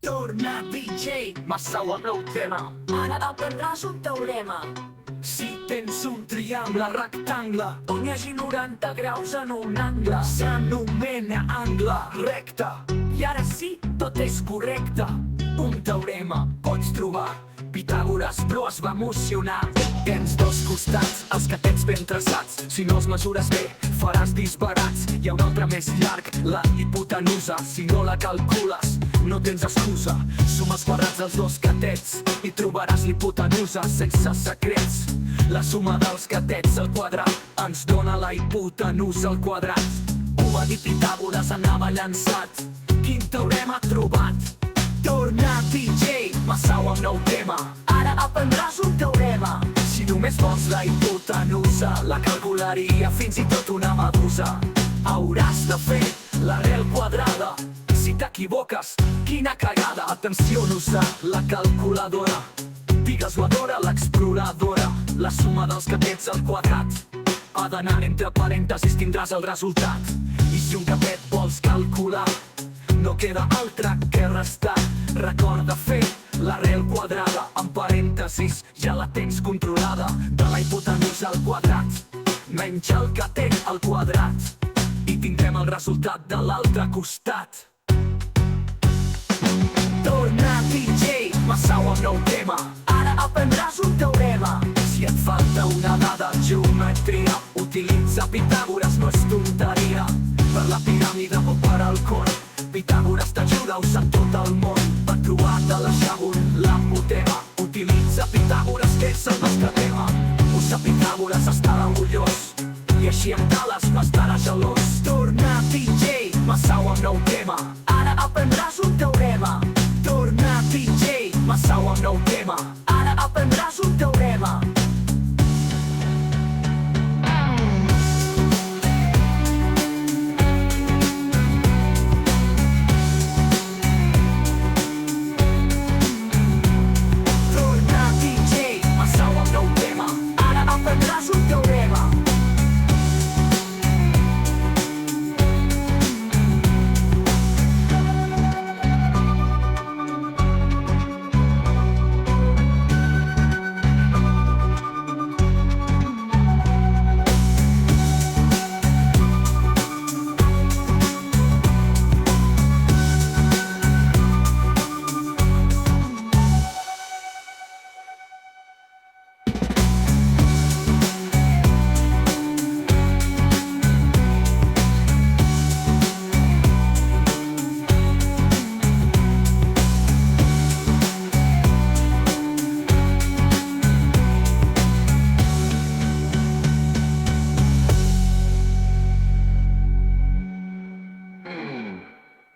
Torna DJ, Massau amb nou tema. Ara aprendràs un teorema. Si tens un triangle rectangle On hi hagi 90 graus en un angle, s'anomena angle recte. i ara sí, tot és correcte. Un teorema pots trobar. Pitàgores però es va emocionar. Tens dos costats, els que tens ben traçats. Si no els mesures bé, faràs disbarats. Hi ha un altre més llarg, la hipotenusa. Si no la calcules, no tens excusa. Suma els quadrats dels dos catets i trobaràs l'hipotenusa sense secrets. La suma dels catets al quadrat ens dona la hipotenusa al quadrat. Ho va dir Pitàgores, anava llançat. Quin teorema ha trobat? Torna DJ, Massau amb nou tema. Ara aprendràs un teorema. Si només vols la hipotenusa, la calcularia fins i tot una medusa. Hauràs de fer l'arrel quadrada. Si t'equivoques, quina cagada. Atenció, no usa la calculadora. Digues-ho adora l'exploradora. La suma dels catets al quadrat ha d'anar entre parèntesis, tindràs el resultat. I si un catet vols calcular, no queda altre que restar. Recorda fer l'arrel quadrada amb parèntesis, ja la tens controlada. De la hipotenusa al quadrat menys el catet al quadrat i tindrem el resultat de l'altre costat. Torna DJ, Massau amb nou tema. Ara aprendràs un teorema. Si et falta una dada, geometria, utilitza Pitàgores, no és tonteria. Per la piràmide o per al cor, Pitàgores t'ajuda, ho sap tot el món. Va trobar de la xabul, l'apotema. Utilitza Pitàgores, que és el nostre tema. Ho sap Pitàgores, estarà orgullós, i així amb tales no estarà gelós. Torna DJ, Massau amb nou tema.